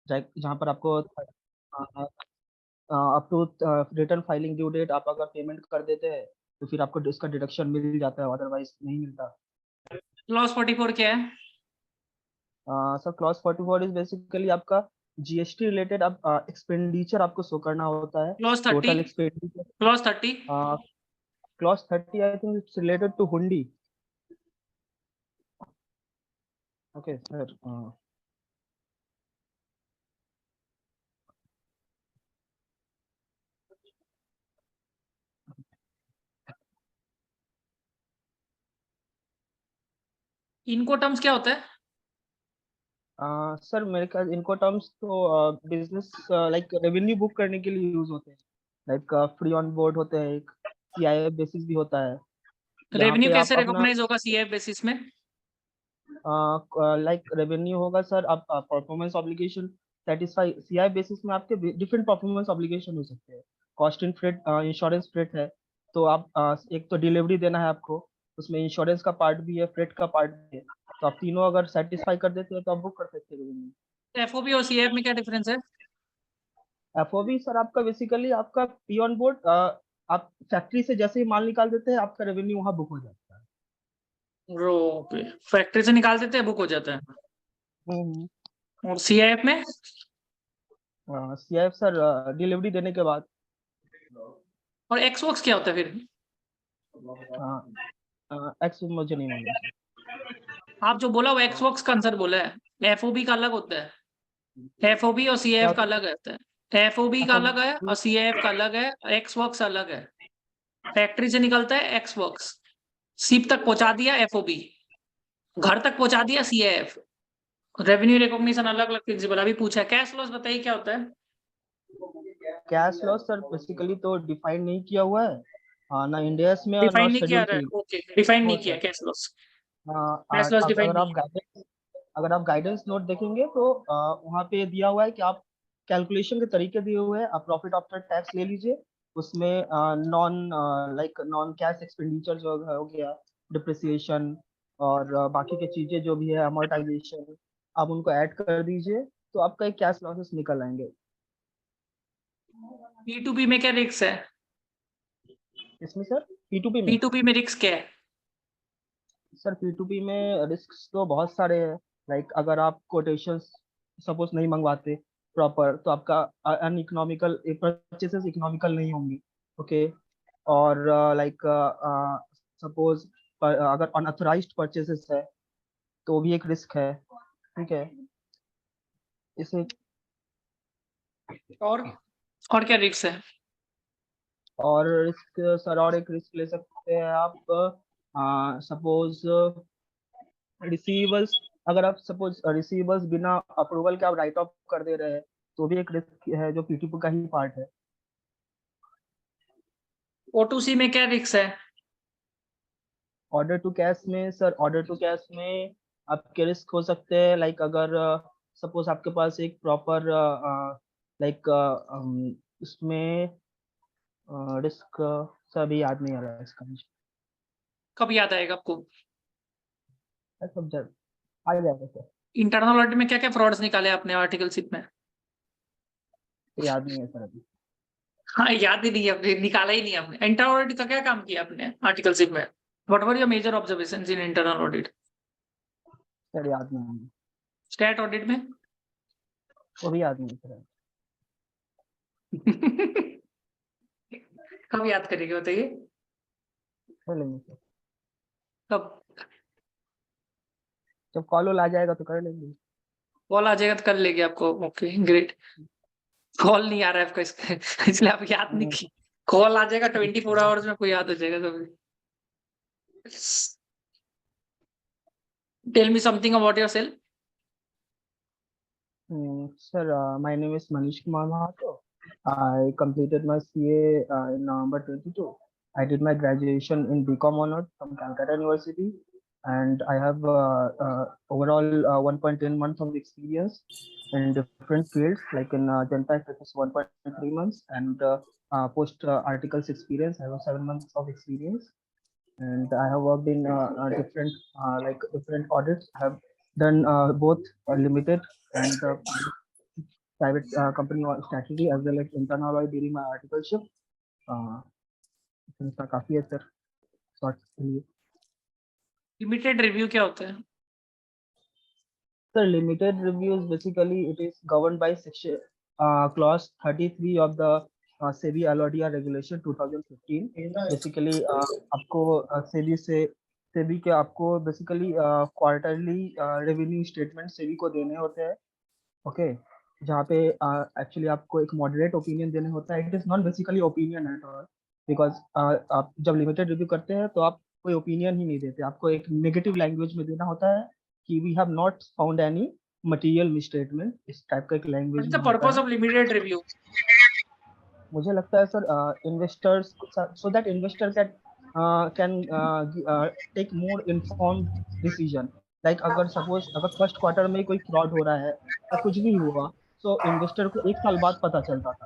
जहाँ पर आपको up to return filing due date आप अगर पेमेंट कर देते हैं तो फिर आपको इसका डिडक्शन मिल जाता है, अदरवाइज नहीं मिलता। क्लॉज 44 क्या है? सर क्लॉज 44 इज बेसिकली आपका जीएसटी रिलेटेड आप एक्सपेंडिचर आपको शो करना होता है, clause 30? Total expenditure. Clause 30? Clause 30 I think it's related to hundi. Okay sir. इनको टर्म्स क्या होता है? सर मेरे ख्याल इनको टर्म्स तो बिजनेस लाइक रेवेन्यू बुक करने के लिए यूज होते हैं, लाइक फ्री ऑन बोर्ड होते हैं, एक सीआईएफ बेसिस भी होता है जहाँ रेवेन्यू पे आप कैसे अपना रिकॉग्नाइज होगा सीएफ बेसिस में? लाइक रेवेन्यू होगा सर, आप performance obligation satisfy CI basis में आपके डिफरेंट परफॉर्मेंस ऑब्लिगेशन हो सकते हैं। Cost in freight, insurance freight है, तो आप एक तो डिलीवरी देना है आपको, उसमें इंश्योरेंस का पार्ट भी है, फ्रेट का पार्ट भी है, तो आप तीनों अगर सेटिस्फाई कर देते हो तो आप बुक कर सकते हो रेवेन्यू। एफओबी और सीएफ में क्या डिफरेंस है? एफओबी सर आपका बेसिकली आपका पी ऑन बोर्ड, आप फैक्ट्री से जैसे ही माल निकाल देते हैं आपका रेवेन्यू वहाँ बुक हो जाता है। ओके, फैक्ट्री से निकाल देते हैं, बुक हो जाता है। और सीआईएफ में? सीआईएफ सर डिलीवरी देने के बाद। और एक्स वर्क्स क्या होता है फिर? एक्स मुझे नहीं मालूम सर। आप जो बोला वो एक्स वर्क्स का आंसर बोला है, एफओबी का अलग होता है। एफओबी और क्या सीएएफ का होता अलग होता है। एफओबी का अलग है और है? सीएएफ का अलग है, एक्स वर्क्स अलग है। फैक्ट्री से निकलता है एक्स वर्क्स, शिप तक पहुंचा दिया एफओबी, घर तक पहुंचा दिया सीएएफ। रेवेन्यू रिकॉग्निशन अलग अलग प्रिंसिपल। अभी पूछा है कैश लॉस, बताइए क्या होता है? कैश लॉस सर बेसिकली तो डिफाइन नहीं किया हुआ है, ना इंडियस में और डिफाइन नॉट नहीं किया शेड्यूल रहा के। है, ओके, डिफाइन नो नहीं किया सर। Cash loss. हाँ, कैश लॉस डिफाइन अगर नहीं आप गाइडेंस, अगर आप गाइडेंस नोट देखेंगे तो वहाँ पे दिया हुआ है कि आप कैलकुलेशन के तरीके दिए हुए हैं, आप प्रॉफिट आफ्टर टैक्स ले लीजिए, उसमें non like non cash expenditure जो हो गया, डिप्रिसिएशन और बाकी की चीजें जो भी है, अमोर्टाइजेशन, आप उनको ऐड कर दीजिए तो आपका एक कैश लॉसेस निकल आएंगे। है। P2P में क्या रिस्क है? इसमें सर P2P में, P2P में रिस्क क्या है? सर P2P में रिस्क तो बहुत सारे हैं, लाइक अगर आप कोटेशन सपोज नहीं मंगवाते प्रॉपर तो आपका अनइकोनॉमिकल परचेसेस इकोनॉमिकल नहीं होंगी। ओके। और लाइक सपोज अगर अनऑथराइज्ड परचेसेस है तो भी एक रिस्क है। ठीक है। इसे और और क्या रिस्क है? और रिस्क सर, और एक रिस्क ले सकते हैं आप, सपोज रिसीवर्स, अगर आप सपोज रिसीवर्स बिना अप्रूवल के आप राइट ऑफ कर दे रहे हैं तो भी एक रिस्क है जो P2P का ही पार्ट है। O2C में क्या रिस्क है? ऑर्डर टू कैश में सर, ऑर्डर टू कैश में आपके रिस्क हो सकते हैं, लाइक अगर सपोज आपके पास एक प्रॉपर लाइक उसमें रिस्क सर अभी याद नहीं आ रहा है इसका मुझे। कब याद आएगा आपको? सब जब आ जाएगा सर। इंटरनल ऑडिट में क्या क्या फ्रॉड्स निकाले आपने आर्टिकलशिप में? याद नहीं है सर अभी। हाँ, याद ही नहीं है, आपने निकाला ही नहीं आपने। इंटरनल ऑडिट का क्या काम किया आपने आर्टिकलशिप में? What were your major observations in internal audit? Sir याद नहीं है, स्टैट ऑडिट में? वो भी याद नहीं है सर। कब याद करेंगे बताइए? कर लेंगे सर, कब? जब कॉल आ जाएगा तो कर लेंगे। कॉल आ जाएगा तो कर लेंगे आपको, ओके ग्रेट। कॉल नहीं आ रहा है आपका इसलिए आप याद नहीं की। कॉल आ जाएगा 24 आवर्स में, कोई याद हो जाएगा तो। Tell me something about yourself. Sir, my name is Manish Kumar Mahato. I completed my CA in November 22. I did my graduation in BCom honors from Calcutta University, and I have overall 1.10 months of experience in different fields. Like in Genpact, it is 1.3 months, and post articles experience, I have 7 months of experience, and I have worked in different like different audits. I have done both limited and private company or statutory as well as internal audit during my articleship. इसका काफी है sir short के लिए। Limited review क्या होता है? Sir, limited reviews basically it is governed by section clause 33 of the SEBI AuditI regulation 2015. Basically आपको SEBI के आपको basically quarterly revenue statement SEBI को देने होते हैं, ओके, जहाँ पे एक्चुअली आपको एक मॉडरेट ओपिनियन देने होता है। It is not basically opinion at all, because आप जब लिमिटेड रिव्यू करते हैं तो आप कोई ओपिनियन ही नहीं देते, आपको एक नेगेटिव लैंग्वेज में देना होता है कि we have not found any material misstatement, इस टाइप का एक लैंग्वेज में पर्पस ऑफ लिमिटेड रिव्यू? मुझे लगता है sir investors so that investor can take more informed decision. Like अगर सपोज अगर फर्स्ट क्वार्टर में कोई फ्रॉड हो रहा है या कुछ भी हुआ, तो इन्वेस्टर को 1 साल बाद पता चलता था,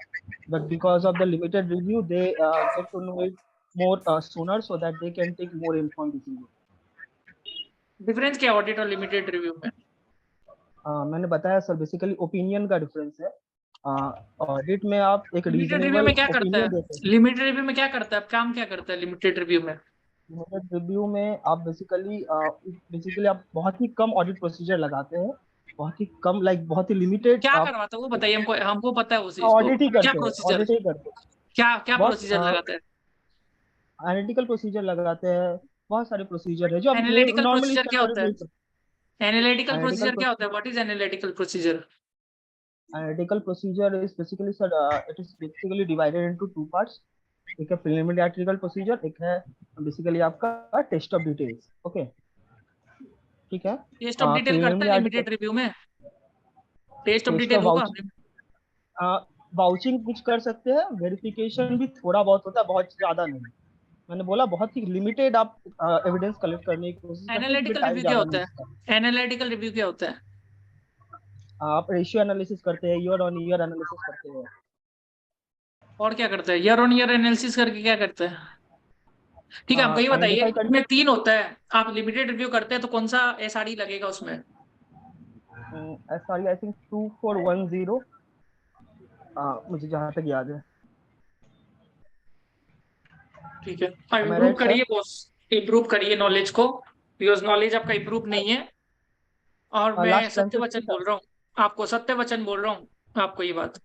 but because of the limited review they get to know it more sooner so that they can take more informed decision. Difference क्या ऑडिट और लिमिटेड रिव्यू में? मैंने बताया सर, बेसिकली ओपिनियन का डिफरेंस है। ऑडिट में आप एक लिमिटेड रिव्यू रीजनेबल में क्या करता ओपिनियन है? देते हैं। लिमिटेड रिव्यू में क्या करता है, काम क्या करता है लिमिटेड रिव्यू में? लिमिटेड रिव्यू में आप बेसिकली आप बहुत ही कम ऑडिट प्रोसीजर लगाते हैं, बहुत ही कम, लाइक बहुत ही लिमिटेड। क्या करवाता है वो बताइए हमको, हमको पता है उस चीज को। ऑडिट ही क्या करते हैं, प्रोसीजर, ऑडिट ही करते हैं। क्या क्या बहुत प्रोसीजर लगाता है? एनालिटिकल प्रोसीजर लगाते हैं, बहुत सारे प्रोसीजर है जो आप एनालिटिकल नॉर्मली प्रोसीजर क्या होता है? स्टैंडर्ड। एनालिटिकल एनालिटिकल प्रोसीजर क्या होता है? What is analytical procedure? Analytical procedure is basically sir it is basically divided into 2 parts. एक है प्रिलिमिनरी आर्टिकल प्रोसीजर, एक है बेसिकली आपका टेस्ट ऑफ डिटेल्स। ओके, ठीक है। टेस्ट ऑफ डिटेल करता है लिमिटेड रिव्यू में? टेस्ट ऑफ डिटेल होगा? वाउचिंग कुछ कर सकते हैं, वेरिफिकेशन भी थोड़ा बहुत होता है, बहुत ज्यादा नहीं। मैंने बोला बहुत ही लिमिटेड आप एविडेंस कलेक्ट करने की कोशिश करते हैं, एनालिटिकल टाइम रिव्यू क्या ज्यादा होता नहीं है? लगता। एनालिटिकल रिव्यू क्या होता है? आप रेशियो एनालिसिस करते हैं, ईयर ऑन ईयर एनालिसिस करते हैं। और क्या करता है? ईयर ऑन ईयर एनालिसिस करके क्या करता है? ठीक है, आपको ये बताइए, आइडेंटिफाई इसमें 3 होता है, आप लिमिटेड रिव्यू करते हैं तो कौन सा एसआरई लगेगा उसमें? सॉरी, आई थिंक 2410, मुझे जहां तक याद है। ठीक है, आप Am I improve right, sir? करिए बॉस, इम्प्रूव करिए नॉलेज को, बिकॉज नॉलेज आपका इम्प्रूव नहीं है। और मैं लास्ट सत्य बेंचेस वचन बोल रहा हूँ, आपको सत्य वचन बोल रहा हूँ आपको ये बात,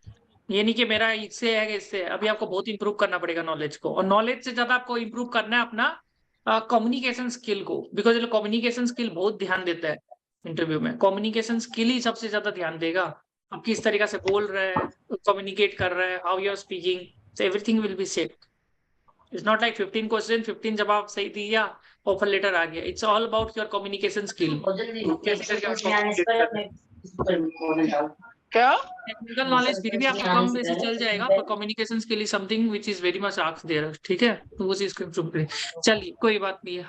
ये नहीं कि मेरा इससे है कि इससे है। अभी आपको बहुत इंप्रूव करना पड़ेगा नॉलेज को, और नॉलेज से ज्यादा आपको इंप्रूव करना है अपना कम्युनिकेशन स्किल को, बिकॉज कम्युनिकेशन स्किल बहुत ध्यान देता है इंटरव्यू में। कम्युनिकेशन स्किल ही सबसे ज्यादा ध्यान देगा, आप किस तरीका से बोल रहे हैं, कम्युनिकेट कर रहे हैं, how you are speaking, everything will be set. It's not like 15 question 15 जवाब सही दिया ऑफर लेटर आ गया। It's all about your communication skill, कैसे करके आप communicate कर रहे हैं। क्या टेक्निकल नॉलेज फिर भी आपको कम वैसे चल जाएगा, पर communication skill is something which is very much asked there, ठीक है, तो वो चीज को इम्प्रूव करें। चलिए कोई बात नहीं है,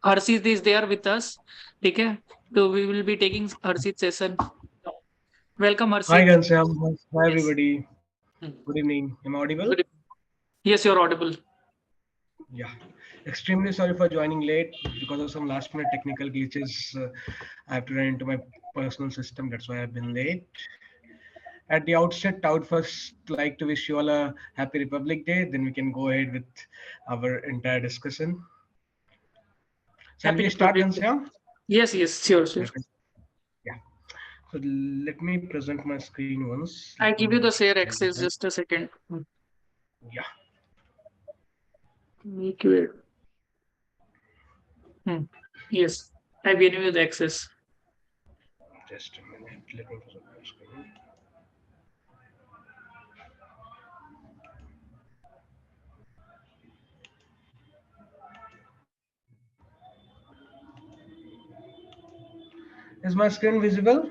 Harshit is there with us, ठीक है, तो we will be taking Harshit session. Welcome Hi Harshit. Ghanshyam, hi Yes. everybody. Good evening. Am I audible? Yes, you're audible. Yeah. Extremely sorry for joining late because of some last minute technical glitches. I have to run into my personal system. That's why I've been late. At the outset, I would first like to wish you all a happy Republic Day. Then we can go ahead with our entire discussion. Shall Happy we start, Republic Day. Ghanshyam? Yes, sure. Yeah. So let me present my screen once. I Let give me you the share share access, that. just a second. Yeah. Make it. Yes, I give you the access. Just a minute. Let me present my screen. Is my screen visible?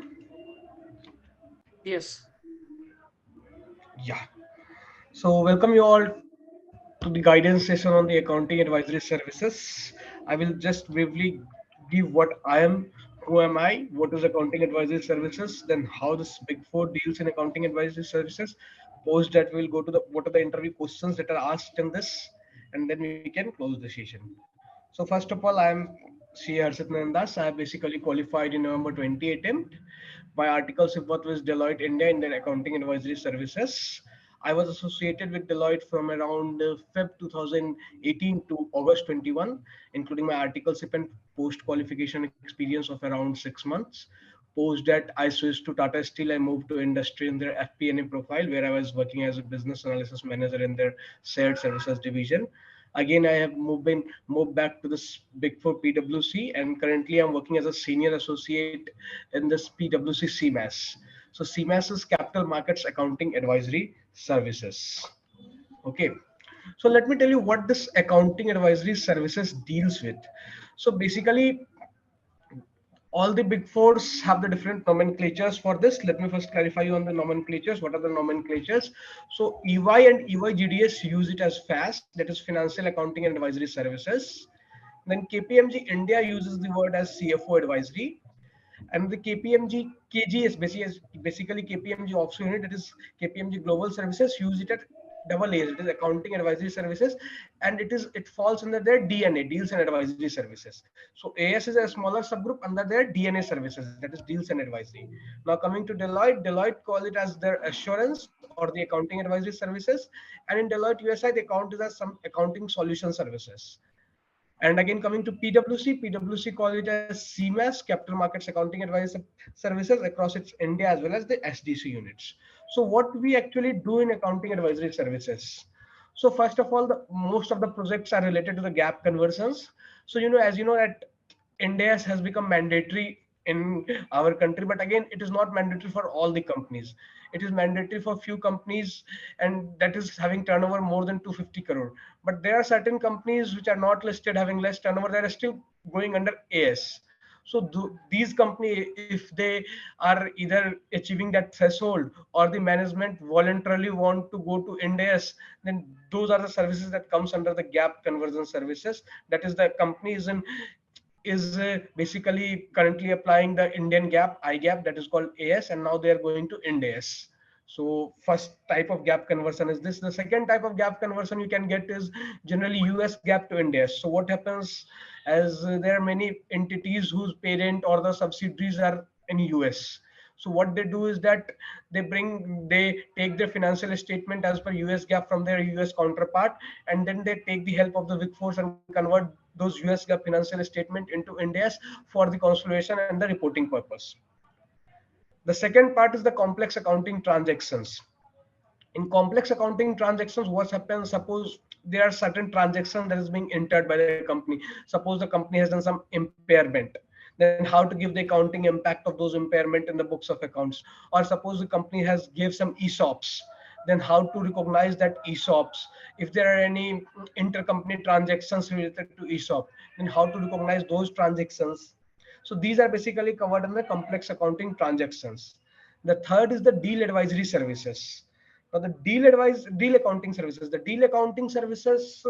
Yes. Yeah. So welcome you all to the guidance session on the accounting advisory services. I will just briefly give what I am, who am I, what is accounting advisory services, then how this Big Four deals in accounting advisory services. Post that we'll go to the what are the interview questions that are asked in this, and then we can close the session. So first of all, I am C. Harshit Nandas. I have basically qualified in November 2018. My articles of work was Deloitte India in their accounting advisory services. I was associated with Deloitte from around Feb 2018 to August 21, including my articleship and post qualification experience of around 6 months. Post that, I switched to Tata Steel. I moved to industry in their FP&A profile, where I was working as a business analysis manager in their shared services division. Again, I have moved back to this Big Four PwC, and currently I'm working as a senior associate in this PwC CMAS. So CMAS is Capital Markets Accounting Advisory Services. Okay. So let me tell you what this accounting advisory services deals with. So basically, all the big fours have the different nomenclatures for this. Let me first clarify you on the nomenclatures. What are the nomenclatures? So EY and EY GDS use it as FAAS, that is Financial Accounting and Advisory Services. Then KPMG India uses the word as CFO advisory. And the KPMG KG is basically KPMG offshore unit, that is KPMG Global Services, use it at double A's, it is Accounting Advisory Services, and it falls under their DNA, Deals and Advisory Services. So AS is a smaller subgroup under their DNA services, that is Deals and Advisory. Now coming to Deloitte call it as their assurance or the Accounting Advisory Services, and in Deloitte USI they count it as some accounting solution services. And again, coming to PwC call it as CMAS, Capital Markets Accounting Advisory Services, across its India as well as the SDC units. So what we actually do in accounting advisory services. So first of all, most of the projects are related to the gap conversions. So, as you know that Ind AS has become mandatory in our country, but again, it is not mandatory for all the companies. It is mandatory for few companies, and that is having turnover more than 250 crore. But there are certain companies which are not listed, having less turnover, they are still going under AS. So these companies, if they are either achieving that threshold or the management voluntarily want to go to Ind AS, then those are the services that comes under the gap conversion services. That is, the company is basically currently applying the Indian gap, IGAP, that is called AS, and now they are going to Ind AS. So first type of gap conversion is this. The second type of gap conversion you can get is generally US gap to Ind AS. So what happens, as there are many entities whose parent or the subsidiaries are in US. So what they do is that they take their financial statement as per US GAAP from their US counterpart, and then they take the help of the Big Four and convert those US GAAP financial statement into Ind AS for the consolidation and the reporting purpose. The second part is the complex accounting transactions. In complex accounting transactions, what happens, suppose there are certain transactions that is being entered by the company. Suppose the company has done some impairment, then how to give the accounting impact of those impairment in the books of accounts. Or suppose the company has gave some ESOPs, then how to recognize that ESOPs. If there are any intercompany transactions related to ESOP, then how to recognize those transactions. So these are basically covered in the complex accounting transactions. The third is the deal advisory services. Now the deal accounting services. The deal accounting services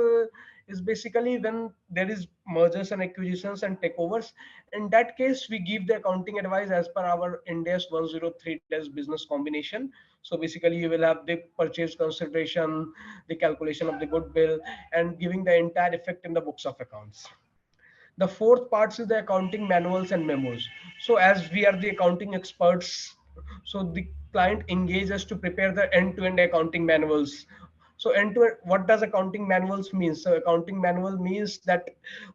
is basically when there is mergers and acquisitions and takeovers. In that case, we give the accounting advice as per our Ind AS 103 business combination. So basically, you will have the purchase consideration, the calculation of the goodwill, and giving the entire effect in the books of accounts. The fourth part is the accounting manuals and memos. So as we are the accounting experts, so the client engages us to prepare the end-to-end accounting manuals. So end-to-end, what does accounting manuals mean? So accounting manual means that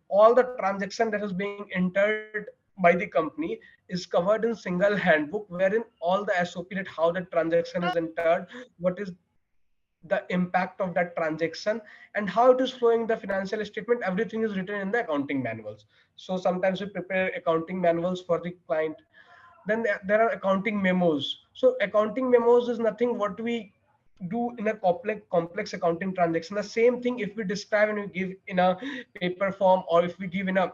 all the transaction that is being entered by the company is covered in single handbook, wherein all the SOP, that how the transaction is entered, what is the impact of that transaction, and how it is flowing the financial statement, everything is written in the accounting manuals. So sometimes we prepare accounting manuals for the client. Then there are accounting memos. So accounting memos is nothing what we do in a complex accounting transaction. The same thing if we describe and we give in a paper form, or if we give in a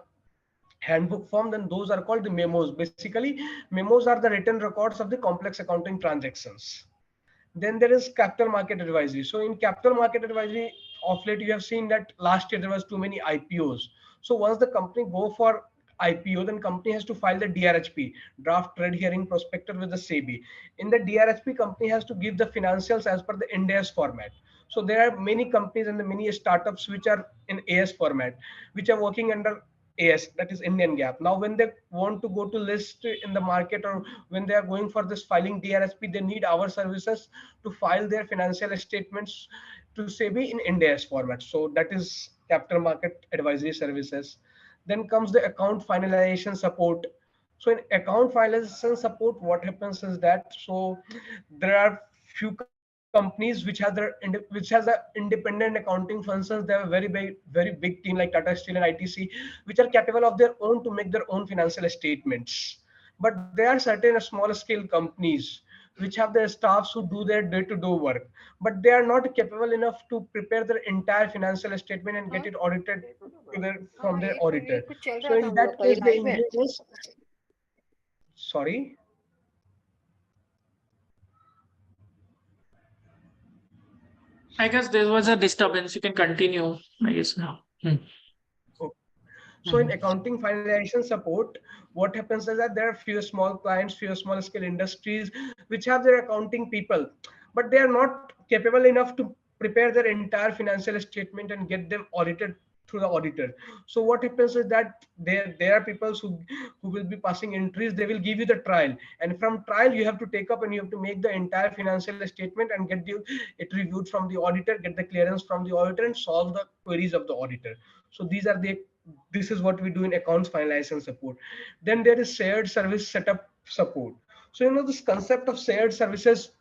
handbook form, then those are called the memos. Basically, memos are the written records of the complex accounting transactions. Then there is capital market advisory. So in capital market advisory, of late you have seen that last year there was too many IPOs. So once the company go for IPO, then company has to file the DRHP, draft trade hearing prospectus, with the SEBI. In the DRHP, company has to give the financials as per the Ind AS format. So there are many companies and many startups which are in AS format, which are working under AS, that is Indian GAAP. Now, when they want to go to list in the market, or when they are going for this filing DRSP, they need our services to file their financial statements to SEBI in India's format. So that is capital market advisory services. Then comes the account finalization support. So in account finalization support, what happens is that, so there are few companies which has the independent accounting functions. They have a very big team like Tata Steel and ITC, which are capable of their own to make their own financial statements. But there are certain small scale companies which have their staffs who do their day-to-day work, but they are not capable enough to prepare their entire financial statement and get it audited from their auditor. So in that case, the engine is, sorry. I guess there was a disturbance. You can continue, I guess now. So in accounting finalization support, what happens is that there are few small clients, few small scale industries which have their accounting people, but they are not capable enough to prepare their entire financial statement and get them audited through the auditor. So what happens is that there are people who will be passing entries. They will give you the trial, and from trial you have to take up and you have to make the entire financial statement and get it reviewed from the auditor, get the clearance from the auditor, and solve the queries of the auditor. So this is what we do in accounts finalization support. Then there is shared service setup support. So this concept of shared services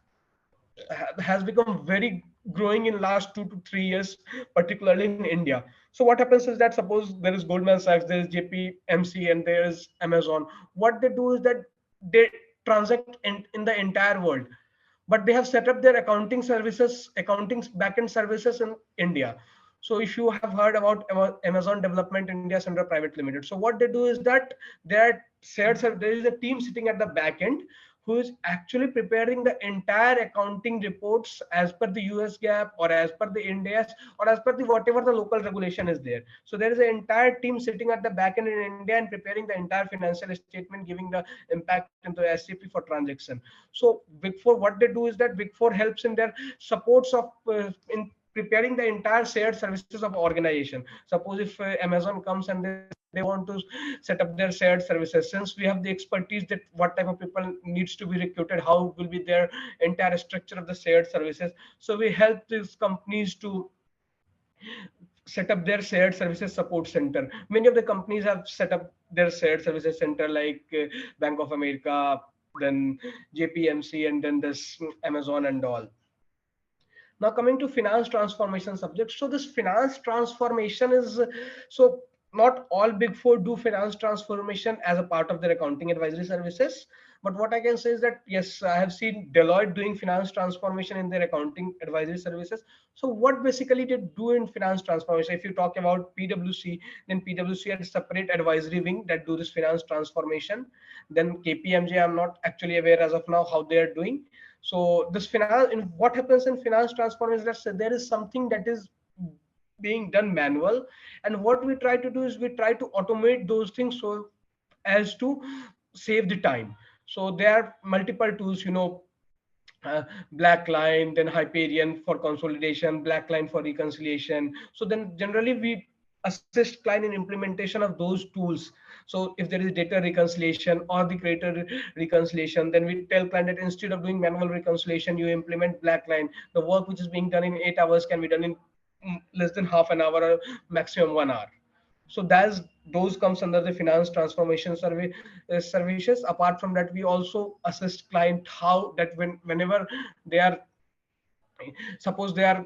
has become very growing in last 2 to 3 years, particularly in India. So what happens is that, suppose there is Goldman Sachs, there is JPMC, and there is Amazon. What they do is that they transact in the entire world, but they have set up their accounting backend services in India. So if you have heard about Amazon Development India Center Private Limited, so what they do is that there is a team sitting at the back end who is actually preparing the entire accounting reports as per the US GAAP, or as per the India's, or as per the whatever the local regulation is there. So there is an entire team sitting at the back end in India and preparing the entire financial statement, giving the impact into SAP for transaction. So Big Four, what they do is that Big Four helps in their supports of in preparing the entire shared services of organization. Suppose if Amazon comes and they want to set up their shared services, since we have the expertise that what type of people needs to be recruited, how will be their entire structure of the shared services. So we help these companies to set up their shared services support center. Many of the companies have set up their shared services center, like Bank of America, then JPMC, and then this Amazon and all. Now coming to finance transformation subject. So this finance transformation is, so not all Big Four do finance transformation as a part of their accounting advisory services. But what I can say is that, yes, I have seen Deloitte doing finance transformation in their accounting advisory services. So what basically they do in finance transformation? If you talk about PwC, then PwC had a separate advisory wing that do this finance transformation. Then KPMG, I'm not actually aware as of now how they are doing. So this what happens in finance transformation is that there is something that is being done manual, and what we try to do is we try to automate those things so as to save the time. So there are multiple tools, Blackline, then Hyperion for consolidation, Blackline for reconciliation. So then generally we assist client in implementation of those tools. So if there is data reconciliation or the creditor reconciliation, then we tell client that instead of doing manual reconciliation, you implement Blackline. The work which is being done in 8 hours can be done in less than half an hour or maximum 1 hour. So those comes under the finance transformation services. Apart from that, we also assist client how that whenever they are, suppose they are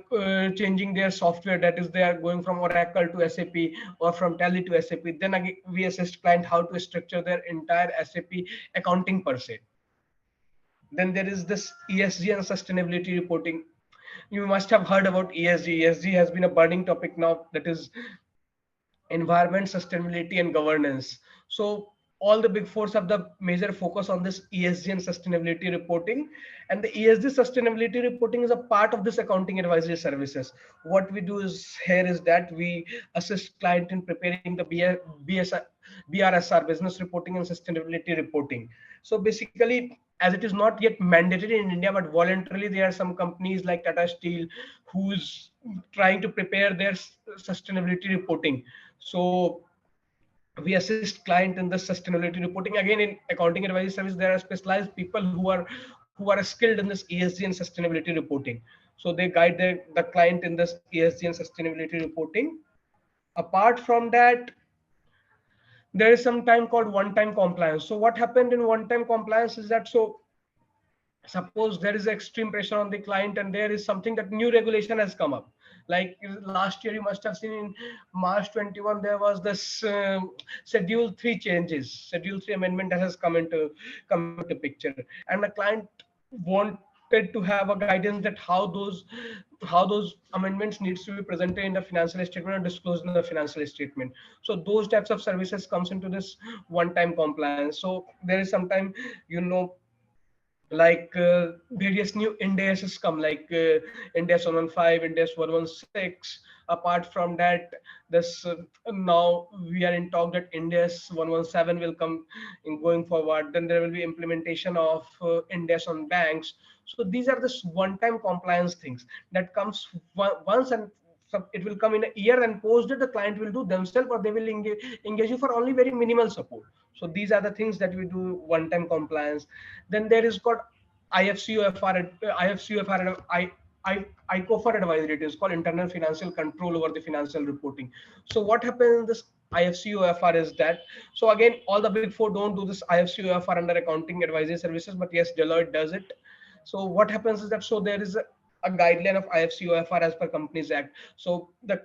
changing their software, that is they are going from Oracle to SAP or from Tally to SAP, then again we assist client how to structure their entire SAP accounting per se. Then there is this ESG and sustainability reporting. You must have heard about ESG. ESG has been a burning topic now, that is environment, sustainability, and governance. So all the Big Fours have the major focus on this ESG and sustainability reporting. And the ESG sustainability reporting is a part of this accounting advisory services. What we do is here is that we assist client in preparing the BRSR, business reporting and sustainability reporting. So basically, as it is not yet mandatory in India, but voluntarily, there are some companies like Tata Steel who's trying to prepare their sustainability reporting. So we assist client in the sustainability reporting. Again, in accounting advisory service, there are specialized people who are skilled in this ESG and sustainability reporting. So they guide the client in this ESG and sustainability reporting. Apart from that, there is some time called one-time compliance. So what happened in one-time compliance is that, so suppose there is extreme pressure on the client and there is something that new regulation has come up, like last year you must have seen in March 21 there was this schedule 3 changes, schedule 3 amendment that has come into picture, and the client wanted to have a guidance that how those amendments needs to be presented in the financial statement or disclosed in the financial statement. So those types of services comes into this one time compliance. So there is sometime, you know, like various new indices come, like index 115, index 116. Apart from that, this now we are in talk that index 117 will come in going forward. Then there will be implementation of index on banks. So these are the one time compliance things that comes once, and it will come in a year, and post it the client will do themselves, or they will engage you for only very minimal support. So these are the things that we do one time compliance. Then there is called IFCOFR, IFCOFR, ICOFR advisory. It is called internal financial control over the financial reporting. So what happens in this IFCOFR is that, so again, all the big four don't do this IFCOFR under accounting advisory services, but yes, Deloitte does it. So what happens is that, so there is a guideline of IFCOFR as per Companies Act. So the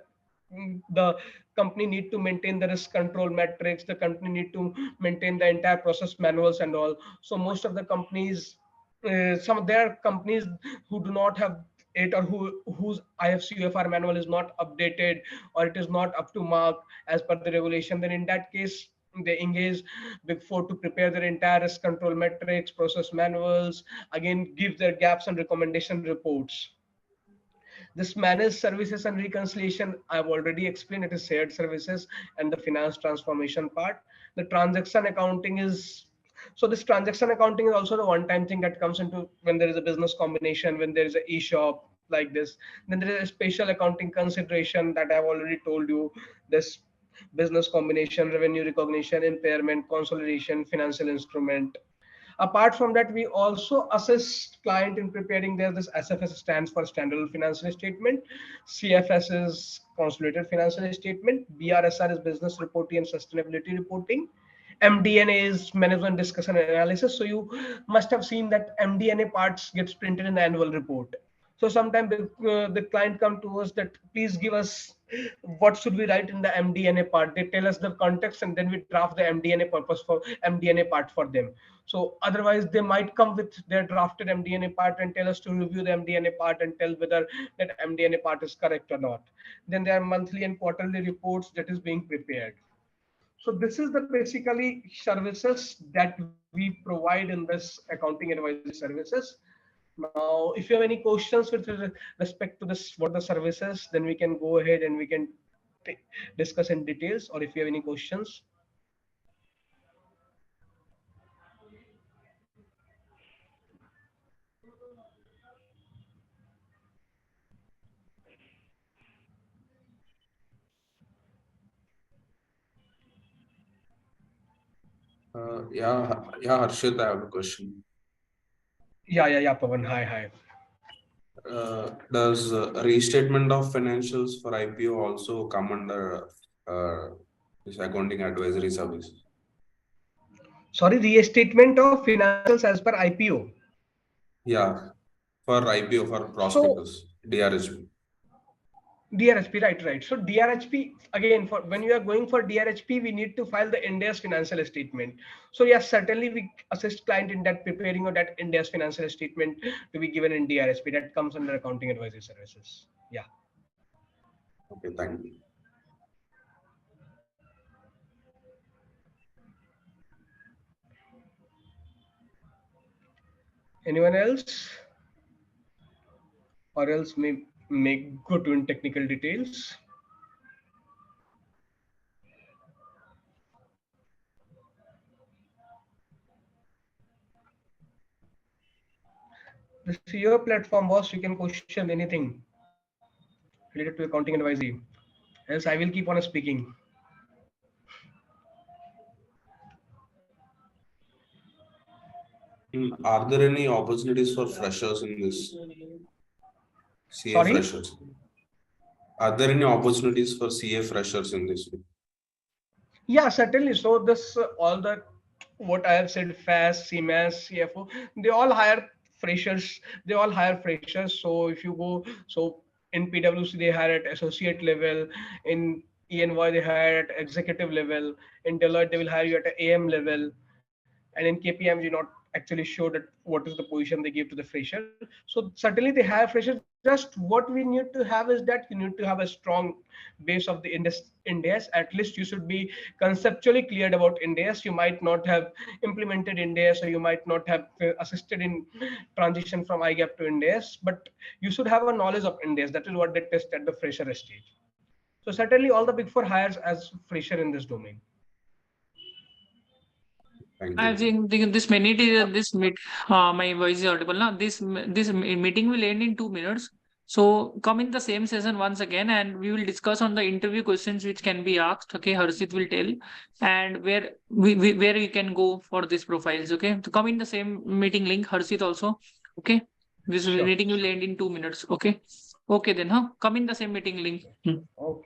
company need to maintain the risk control metrics, the company need to maintain the entire process manuals and all. So most of the companies, some of their companies who do not have it, or whose IFCOFR manual is not updated, or it is not up to mark as per the regulation, then in that case they engage big four to prepare their entire risk control metrics, process manuals, again give their gaps and recommendation reports. This managed services and reconciliation, I've already explained, it is shared services and the finance transformation part. The transaction accounting is, so this transaction accounting is also the one-time thing that comes into when there is a business combination, when there is an e-shop like this. Then there is a special accounting consideration that I've already told you. This business combination, revenue recognition, impairment, consolidation, financial instrument. Apart from that, we also assist client in preparing their, this SFS stands for standalone financial statement, CFS is consolidated financial statement, BRSR is business reporting and sustainability reporting, MDNA is management discussion and analysis. So you must have seen that MDNA parts gets printed in the annual report. So sometimes the client come to us that please give us what should we write in the MDNA part. They tell us the context and then we draft the MDNA purpose for MDNA part for them. So otherwise they might come with their drafted MDNA part and tell us to review the MDNA part and tell whether that MDNA part is correct or not. Then there are monthly and quarterly reports that is being prepared. So this is the basically services that we provide in this accounting advisory services. Now, if you have any questions with respect to this, what the services, then we can go ahead and we can discuss in details, or if you have any questions. Yeah, Harshit, I have a question. Yeah, Pavan. Hi. Does restatement of financials for IPO also come under this accounting advisory service? Sorry, restatement of financials as per IPO. Yeah, for IPO, for prospectus, DRHP. DRHP, right. So DRHP, again, for when you are going for DRHP, we need to file the India's financial statement. So yes, certainly we assist client in that preparing of that India's financial statement to be given in DRHP. That comes under accounting advisory services. Yeah. Okay, thank you. Anyone else? Or else may go to in technical details. This is your platform, boss. You can question anything related to accounting advisory. Else I will keep on speaking. Are there any opportunities for freshers in this? CA Sorry? freshers. Are there any opportunities for CA freshers in this? Yeah, certainly. So this all the what I have said, FAAS, CMAS, CFO, they all hire freshers. They all hire freshers. So if you go, so in PwC they hire at associate level, in EY they hire at executive level, in Deloitte they will hire you at an AM level, and in KPMG not actually sure that what is the position they give to the fresher. So certainly they hire freshers. Just what we need to have is that you need to have a strong base of the Indias. At least you should be conceptually cleared about Indias. You might not have implemented Indias, or you might not have assisted in transition from IGAP to Indias, but you should have a knowledge of Indias. That is what they test at the fresher stage. So certainly all the Big Four hires as fresher in this domain. Thank I you. think this my voice is audible now. This meeting will end in 2 minutes. So come in the same session once again, and we will discuss on the interview questions which can be asked. Okay, Harshit will tell, and where where you can go for these profiles. Okay, to come in the same meeting link, Harshit also. Okay, this Sure. meeting will end in 2 minutes. Okay, okay then, huh? Come in the same meeting link. Okay.